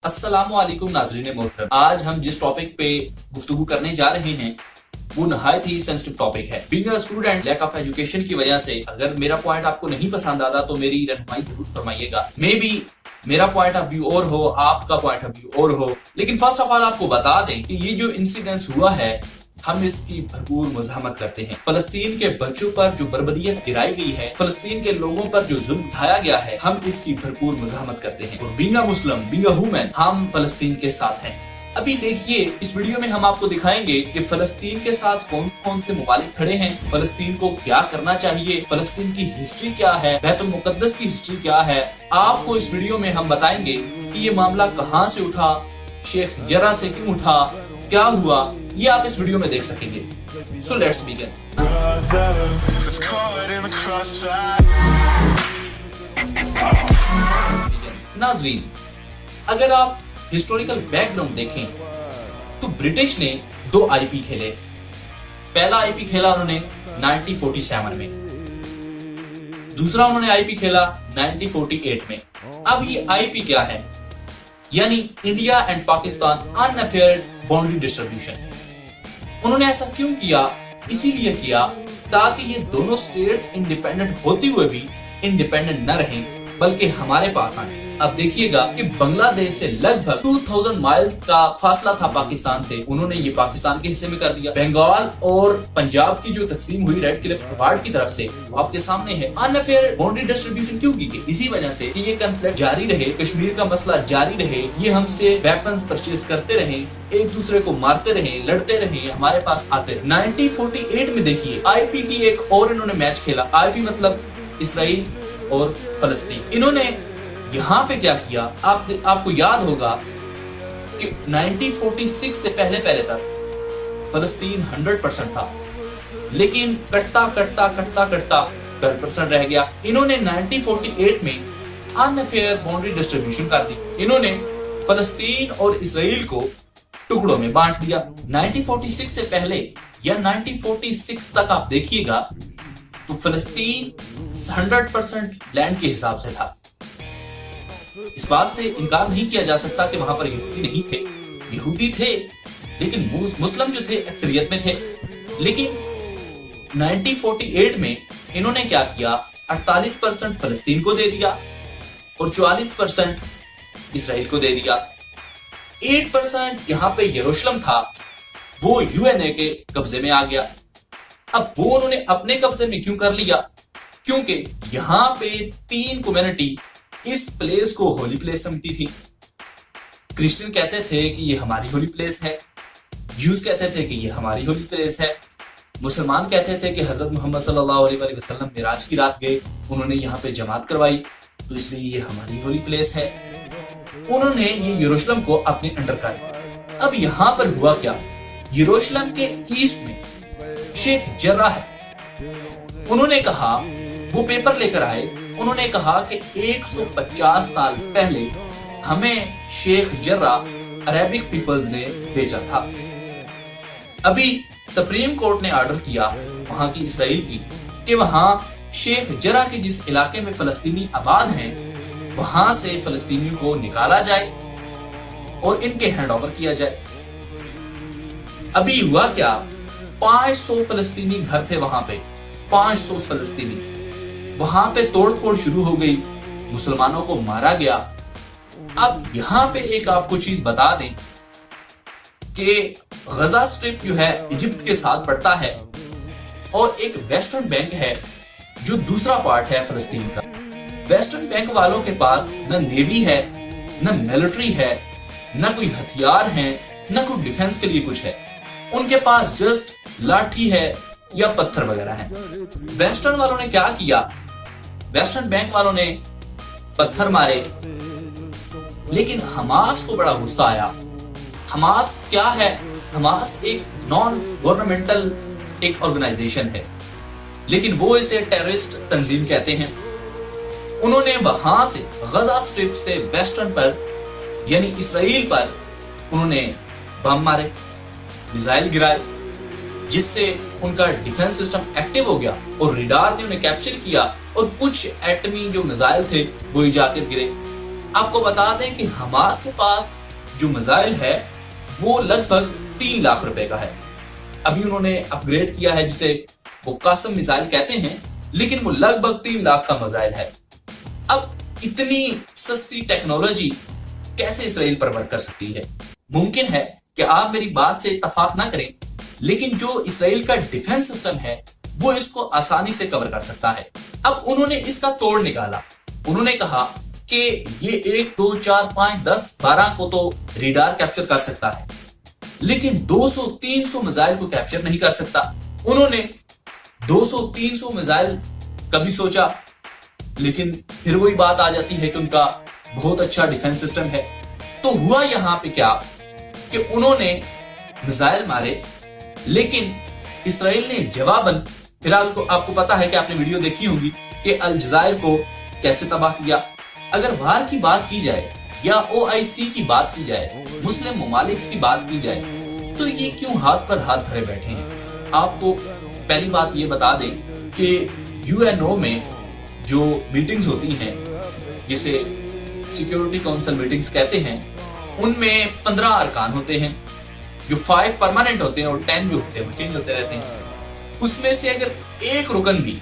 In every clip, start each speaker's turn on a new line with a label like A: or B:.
A: अस्सलाम वालेकुम नाज़रीन मोहतरम। आज हम जिस टॉपिक पे गुफ्तगू करने जा रहे हैं वो नहायत ही सेंसिटिव टॉपिक है। Being a student, lack of education की वजह से अगर मेरा पॉइंट आपको नहीं पसंद आता तो मेरी रहनुमाई जरूर फरमाइएगा। मे बी मेरा पॉइंट ऑफ व्यू और हो, आपका पॉइंट ऑफ व्यू और हो, लेकिन फर्स्ट ऑफ ऑल आपको बता दें कि ये जो इंसिडेंट्स हुआ है हम इसकी भरपूर मज़ाहमत करते हैं। फलस्तीन के बच्चों पर जो बर्बरियत गिराई गई है, फलस्तीन के लोगों पर जो जुल्म ढाया गया है, हम इसकी भरपूर मज़ाहमत करते हैं। और being a Muslim, being a human, हम फलस्तीन के साथ हैं। अभी देखिए इस वीडियो में हम आपको दिखाएंगे कि फलस्तीन के साथ कौन कौन से मुमालिक खड़े हैं, फलस्तीन को क्या करना चाहिए, फलस्तीन की हिस्ट्री क्या है, बैतुल मुक़द्दस की हिस्ट्री क्या है। आपको इस वीडियो में हम बताएंगे कि ये मामला कहां से उठा, शेख जर्राह से क्यों उठा, क्या हुआ, ये आप इस वीडियो में देख सकेंगे। So let's begin. नाज़रीन, अगर आप हिस्टोरिकल बैकग्राउंड देखें तो ब्रिटिश ने 2 आईपी खेले। पहला आईपी खेला उन्होंने 1947 में, दूसरा उन्होंने आईपी खेला 1948 में। अब ये आईपी क्या है? यानी India and Pakistan unfair boundary distribution. उन्होंने ऐसा क्यों किया? इसीलिए किया ताकि ये दोनों स्टेट्स इंडिपेंडेंट होते हुए भी इंडिपेंडेंट न रहें बल्कि हमारे पास आए। अब देखिएगा कि बांग्लादेश से लगभग 2000 माइल्स का फासला था पाकिस्तान से, उन्होंने ये पाकिस्तान के हिस्से में कर दिया। बंगाल और पंजाब की जो तकसीम हुई रेड क्लिफ अवार्ड की तरफ से, वो आपके सामने है। अनफेयर बाउंड्री डिस्ट्रीब्यूशन क्यों की गई? इसी वजह से कि ये कॉन्फ्लिक्ट जारी रहे, कश्मीर का मसला जारी रहे, ये हमसे वेपन्स परचेज करते रहे, एक दूसरे को मारते रहे, लड़ते रहे, हमारे पास आते रहे। 1948 में देखिए आईपी की एक और इन्होंने मैच खेला। आईपी मतलब इसराइल और फलस्तीन। इन्होंने यहाँ पे क्या किया? आपको याद होगा कि 1946 से पहले तक फलस्तीन 100% था, लेकिन कटता 10% रह गया। इन्होंने 1948 में अनफेयर बाउंड्री डिस्ट्रीब्यूशन कर दी। इन्होंने फलस्तीन और इसराइल को टुकड़ों में बांट दिया। 1946 से पहले या 1946 तक आप देखिएगा तो फलस्तीन 100% लैंड के हिसाब से था। इस बात से इनकार नहीं किया जा सकता कि वहां पर यहूदी नहीं थे, यहूदी थे, लेकिन मुस्लिम जो थे अक्सरियत में थे। लेकिन 1948 में इन्होंने क्या किया? 48% फलस्तीन को दे दिया और 44% इसराइल को दे दिया। 8% यहां पे यरूशलेम था, वो यूएनए के कब्जे में आ गया। अब वो उन्होंने अपने कब्जे में क्यों कर लिया? क्योंकि यहां पे 3 कम्युनिटी इस प्लेस को होली प्लेस समझती थी। क्रिश्चियन कहते थे कि ये हमारी होली प्लेस है, ज्यूज कहते थे कि ये हमारी होली प्लेस है, मुसलमान कहते थे कि हजरत मोहम्मद सल्लल्लाहु अलैहि वसल्लम मिराज की रात गए, उन्होंने यहाँ पे जमात करवाई, तो इसलिए ये हमारी होली प्लेस है। उन्होंने ये यरूशलेम को अपने अंडर कर लिया। अब यहाँ पर हुआ क्या? यरूशलेम के ईस्ट में शेख जर्राह है। उन्होंने कहा, वो पेपर लेकर आए, उन्होंने कहा कि 150 साल पहले हमें शेख जर्राह अरेबिक पीपल्स ने बेचा था। अभी सुप्रीम कोर्ट ने ऑर्डर किया वहां की इसराइल की कि वहां शेख जर्राह के जिस इलाके में फलस्तीनी आबाद हैं वहां से फलस्तीनियों को निकाला जाए और इनके हैंड ओवर किया जाए। अभी हुआ क्या? 500 फलस्तीनी घर थे वहां पे, 500 फलस्तीनी। वहां पे तोड़फोड़ शुरू हो गई, मुसलमानों को मारा गया। अब यहां पे एक आपको चीज बता दें कि गजा स्ट्रिप जो है इजिप्ट के साथ पड़ता है और एक वेस्टर्न बैंक है जो दूसरा पार्ट है फलस्तीन का। वेस्टर्न बैंक वालों के पास न नेवी है, न मिलिट्री है, न कोई हथियार है, न कोई डिफेंस के लिए कुछ है। उनके पास जस्ट लाठी है या पत्थर वगैरह है। वेस्टर्न वालों ने क्या किया? वेस्टर्न बैंक वालों ने पत्थर मारे, लेकिन हमास को बड़ा गुस्सा आया। हमास क्या है? हमास एक नॉन गवर्नमेंटल एक ऑर्गेनाइजेशन है, लेकिन वो इसे टेररिस्ट तंजीम कहते हैं। उन्होंने वहां से गजा स्ट्रिप से वेस्टर्न पर यानी इसराइल पर उन्होंने बम मारे, मिसाइल गिराए, जिससे उनका डिफेंस सिस्टम एक्टिव हो गया और रडार ने उन्हें कैप्चर किया और कुछ एटमी जो मिसाइल थे वो ही जाकर गिरे। आपको बता दें कि हमास के पास जो मिसाइल है वो लगभग 3 लाख रुपए का है। अभी उन्होंने अपग्रेड किया है जिसे वो कासम मिसाइल कहते हैं, लेकिन वो लगभग 3 लाख का मिसाइल है। अब इतनी सस्ती टेक्नोलॉजी कैसे इसराइल पर वर्क कर सकती है? मुमकिन है कि आप मेरी बात से इत्तेफाक ना करें, लेकिन जो इसराइल का डिफेंस सिस्टम है वो इसको आसानी से कवर कर सकता है। अब उन्होंने इसका तोड़ निकाला। उन्होंने कहा कि ये 1, 2, 4, 5, 10, 12 को तो रेडार कैप्चर कर सकता है, लेकिन 200, 300 मिसाइल को कैप्चर नहीं कर सकता। उन्होंने 200, 300 मिसाइल कभी सोचा, लेकिन फिर वही बात आ जाती है कि उनका बहुत अच्छा डिफेंस सिस्टम है। तो हुआ यहां पे क्या कि उन्होंने मिसाइल मारे, लेकिन इसराइल ने जवाबन, फिर आपको पता है कि आपने वीडियो देखी होगी कि अल-जज़ायर को कैसे तबाह किया। अगर वार की बात की जाए या OIC की बात की जाए, मुस्लिम ममालिक की बात की जाए, तो ये क्यों हाथ पर हाथ धरे बैठे हैं? आपको पहली बात ये बता दें कि UNO में जो मीटिंग्स होती हैं, जिसे सिक्योरिटी काउंसिल मीटिंग्स कहते हैं, उनमें 15 अरकान होते हैं, जो 5 परमानेंट होते हैं और 10 जो होते हैं वो चेंज होते रहते हैं। उसमें से अगर एक रुकन भी,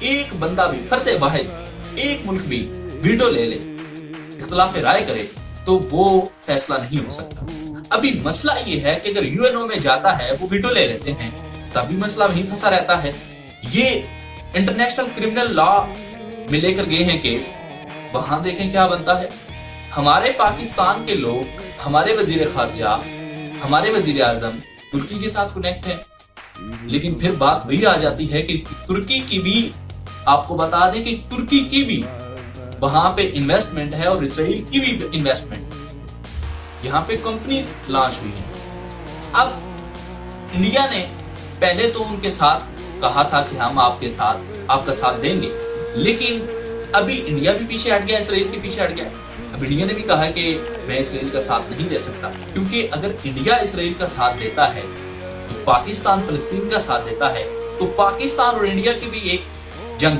A: एक बंदा भी, फर्द वाहिद, एक मुल्क भी वीटो ले ले, इख्तिलाफ राय करे, तो वो फैसला नहीं हो सकता। अभी मसला ये है कि अगर UNO में जाता है, वो वीटो ले लेते हैं, तभी मसला वहीं फंसा रहता है। ये इंटरनेशनल क्रिमिनल लॉ में लेकर गए हैं केस, वहां देखें क्या बनता है। हमारे पाकिस्तान के लोग, हमारे वजीर खारजा, हमारे वजीर आजम तुर्की के साथ कनेक्ट है, लेकिन फिर बात वही आ जाती है कि तुर्की की भी, आपको बता दें कि तुर्की की भी वहां पे इन्वेस्टमेंट है और इसराइल की भी इन्वेस्टमेंट, यहां पे कंपनीज लॉन्च हुई हैं। अब इंडिया ने पहले तो उनके साथ कहा था कि हम आपका साथ देंगे, लेकिन अभी इंडिया भी पीछे हट गया, इसराइल के पीछे हट गया। अब इंडिया ने भी कहा कि मैं इसराइल का साथ नहीं दे सकता, क्योंकि अगर इंडिया इसराइल का साथ देता है तो पाकिस्तान फलस्तीन का साथ देता है, तो पाकिस्तान और इंडिया की भी एक जंग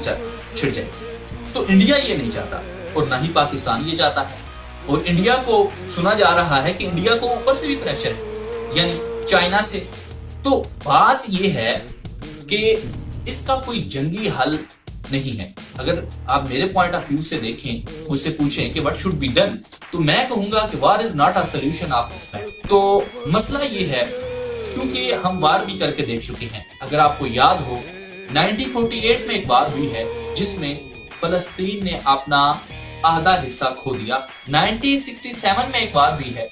A: छिड़ जाएगी। तो इंडिया ये नहीं चाहता और ना ही पाकिस्तान ये चाहता है। और इंडिया को सुना जा रहा है कि इंडिया को ऊपर से भी प्रेशर है, यानी चाइना से। तो बात ये है कि इसका कोई जंगी हल नहीं है। अगर आप मेरे पॉइंट ऑफ व्यू से देखें, मुझसे पूछें कि व्हाट शुड बी डन, तो मैं कहूंगा कि वार is not a solution of this matter. तो मसला ये है, क्योंकि हम वार भी करके देख चुके हैं। अगर आपको याद हो, 1948 में एक वार हुई है जिसमें फलस्तीन ने अपना आधा हिस्सा खो दिया। 1967 में एक वार हुई है,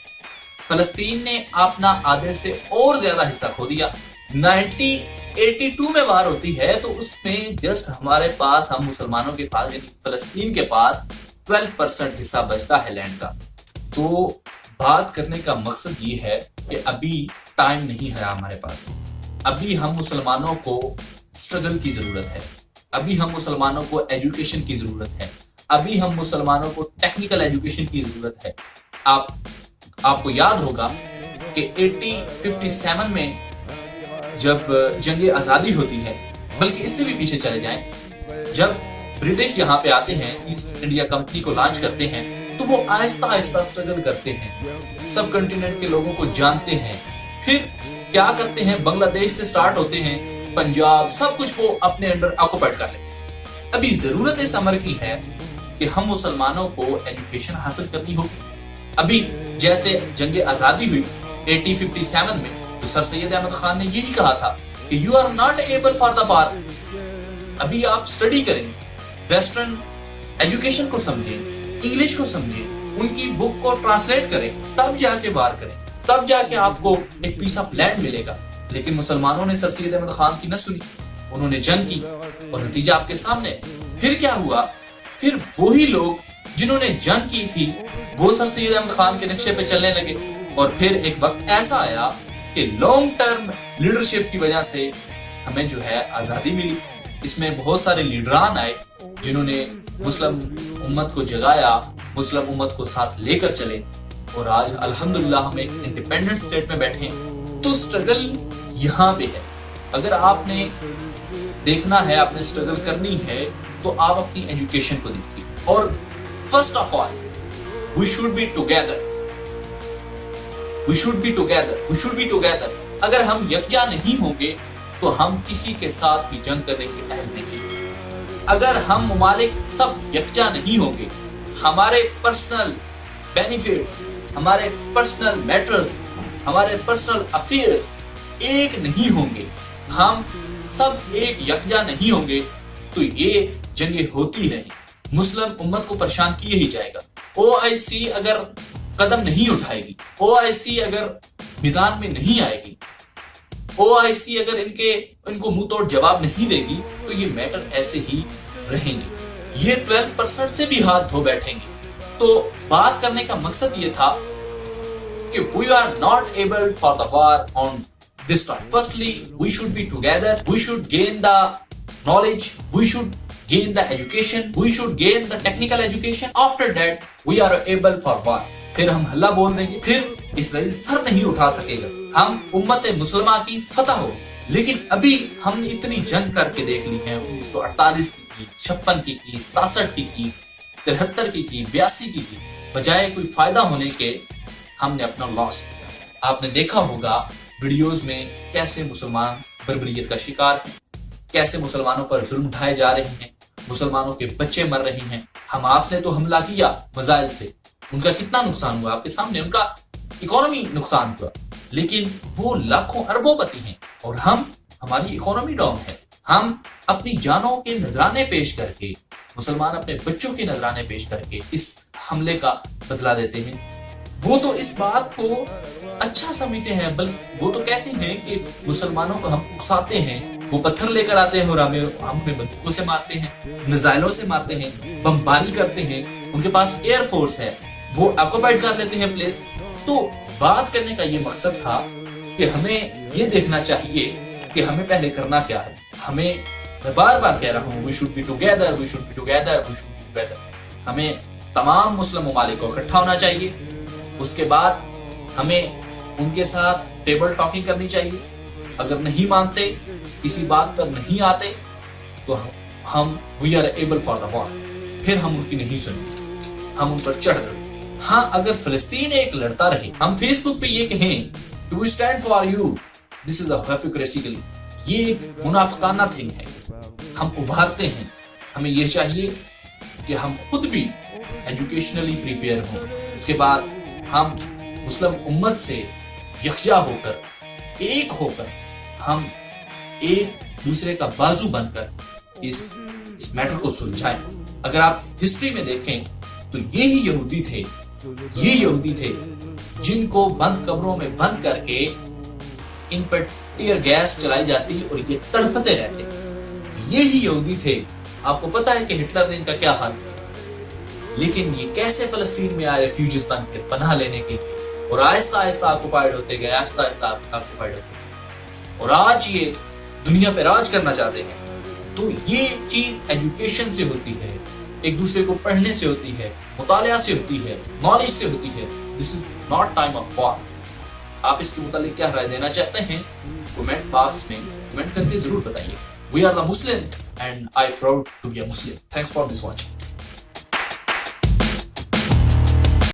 A: फलस्तीन ने अपना आधे से और ज्यादा हिस्सा खो दिया। 1982 में वार होती है, तो उसमें जस्ट हमारे पास, हम मुसलमानों के पास, यानी फलस्तीन के पास 12% हिस्सा बचता है लैंड का। तो बात करने का मकसद ये है कि अभी टाइम नहीं है हमारे पास। अभी हम मुसलमानों को स्ट्रगल की जरूरत है, अभी हम मुसलमानों को एजुकेशन की जरूरत है, अभी हम मुसलमानों को टेक्निकल एजुकेशन की जरूरत है। आपको याद होगा कि 57 में जब जंग आजादी होती है, बल्कि इससे भी पीछे चले जाएं, जब ब्रिटिश यहाँ पे आते हैं, ईस्ट इंडिया कंपनी को लॉन्च करते हैं, तो वो आहिस्ता आहिस्ता स्ट्रगल करते हैं, सब कंटिनेंट के लोगों को जानते हैं। फिर क्या करते हैं, बांग्लादेश से स्टार्ट होते हैं, पंजाब, सब कुछ वो अपने अंडर ऑक्युपाइड कर लेते हैं। अभी जरूरत इस अमर की है कि हम मुसलमानों को एजुकेशन हासिल करनी होगी। अभी जैसे जंग आजादी हुई 57 में, तो सर सैयद अहमद खान ने यही कहा था कि you are not able for the war. अभी आप स्टडी करें, वेस्टर्न एजुकेशन को समझें, इंग्लिश को समझें, उनकी बुक को ट्रांसलेट करें, तब जाके वार करें, तब जाके आपको एक पीस ऑफ लैंड मिलेगा। लेकिन मुसलमानों ने सर सैयद अहमद खान की न सुनी, उन्होंने जंग की और नतीजा आपके सामने। फिर क्या हुआ, फिर वही लोग जिन्होंने जंग की थी वो सर सैयद अहमद खान के नक्शे पे चलने लगे। और फिर एक वक्त ऐसा आया कि लॉन्ग टर्म लीडरशिप की वजह से हमें जो है आजादी मिली। इसमें बहुत सारे लीडरान आए जिन्होंने मुस्लिम उम्मत को जगाया, मुस्लिम उम्मत को साथ लेकर चले, और आज अल्हम्दुलिल्लाह हम एक इंडिपेंडेंट स्टेट में बैठे हैं। तो स्ट्रगल यहाँ पे है। अगर आपने देखना है, आपने स्ट्रगल करनी है, तो आप अपनी एजुकेशन को देखिए। और first of all We should be together. We should be together. We should be together. اگر ہم یکجا نہیں ہوں گے تو ہم کسی کے ساتھ بھی جنگ کرنے کے اہل نہیں. اگر ہم ممالک سب یکجا نہیں ہوں گے, ہمارے پرسنل بینیفٹس, ہمارے پرسنل میٹرز, ہمارے پرسنل افیئرز ایک نہیں ہوں گے, ہم سب ایک یکجا نہیں ہوں گے, تو یہ جنگیں ہوتی رہیں, مسلم امت کو پریشان کیے ہی جائے گا. OIC اگر قدم نہیں اٹھائے گی, OIC اگر میدان میں نہیں آئے گی, OIC اگر ان کو منہ توڑ جواب نہیں دے گی, تو یہ میٹر ایسے ہی رہیں گے. یہ 12% سے بھی ہاتھ دھو بیٹھیں گے. تو بات کرنے کا مقصد یہ تھا کہ we are not able for the war on this time. Firstly, we should be together. We should gain the knowledge. We should gain the education. We should gain the technical education. After that, we are able for war. پھر ہم ہلا بول دیں گے, پھر اسرائیل سر نہیں اٹھا سکے گا, ہم امت مسلمہ کی فتح ہو. لیکن ابھی ہم نے اتنی جنگ کر کے دیکھ لی ہیں, 1948 کی, 56 کی, 67 کی, 73 کی, 82 کی, بجائے کوئی فائدہ ہونے کے ہم نے اپنا لاس کیا. آپ نے دیکھا ہوگا ویڈیوز میں کیسے مسلمان بربریت کا شکار ہیں, کیسے مسلمانوں پر ظلم اٹھائے جا رہے ہیں, مسلمانوں کے بچے مر رہے ہیں. حماس نے تو حملہ کیا میزائل سے, ان کا کتنا نقصان ہوا آپ کے سامنے, ان کا اکانومی نقصان ہوا, لیکن وہ لاکھوں اربوں پتی ہیں اور ہماری اکانومی ڈاؤن ہے. ہم اپنی جانوں کے نذرانے پیش کر کے, مسلمان اپنے بچوں کے نذرانے پیش کر کے اس حملے کا بدلہ دیتے ہیں. وہ تو اس بات کو اچھا سمجھتے ہیں, بلکہ وہ تو کہتے ہیں کہ مسلمانوں کو ہم اکساتے ہیں, وہ پتھر لے کر آتے ہیں اور ہم پہ بندوقوں سے مارتے ہیں, میزائلوں سے مارتے ہیں, بمباری کرتے ہیں, ان کے پاس ایئر فورس ہے, وہ آکوپائیڈ کر لیتے ہیں پلیس. تو بات کرنے کا یہ مقصد تھا کہ ہمیں یہ دیکھنا چاہیے کہ ہمیں پہلے کرنا کیا ہے. میں بار بار کہہ رہا ہوں, we should be together, we should be together, we should be together. ہمیں تمام مسلم ممالک کو اکٹھا ہونا چاہیے. اس کے بعد ہمیں ان کے ساتھ ٹیبل ٹاکنگ کرنی چاہیے. اگر نہیں مانتے, کسی بات پر نہیں آتے, تو ہم we are able for the war. پھر ہم ان کی نہیں سنیں, ہم ان پر چڑھ گئے. ہاں, اگر فلسطین ایک لڑتا رہے, ہم فیس بک پہ یہ کہیں کہ we stand for you, this is a hypocritically, یہ ایک منافقانہ تھنگ ہے. ہم ابھارتے ہیں. ہمیں یہ چاہیے کہ ہم خود بھی ایجوکیشنلی پریپیئر ہوں. اس کے بعد ہم مسلم امت سے یکجا ہو کر, ایک ہو کر, ہم ایک دوسرے کا بازو بن کر اس میٹر کو سلجھائیں. اگر آپ ہسٹری میں دیکھیں تو یہی یہودی تھے جن کو بند کمروں میں بند کر کے ان پر ٹیئر گیس چلائی جاتی اور یہ تڑپتے رہتے. یہی یہودی تھے. آپ کو پتا ہے کہ ہٹلر نے ان کا کیا حال کیا, لیکن یہ کیسے فلسطین میں آئے ریفیوجیز بن کے پناہ لینے کے لیے, اور آہستہ آہستہ آکوپائیڈ ہوتے گئے, آہستہ آہستہ آکوپائیڈ ہوتے گئے, اور آج یہ دنیا پہ راج کرنا چاہتے ہیں. تو یہ چیز ایجوکیشن سے ہوتی ہے, ایک دوسرے کو پڑھنے سے ہوتی ہے, مطالعہ سے ہوتی ہے, نالج سے ہوتی ہے. This is not time of war. آپ اس کے متعلق کیا رائے دینا چاہتے ہیں, کمنٹ باکس میں کمنٹ کر کے ضرور بتائیے. We are the Muslim and I proud to be a Muslim. Thanks for this watching.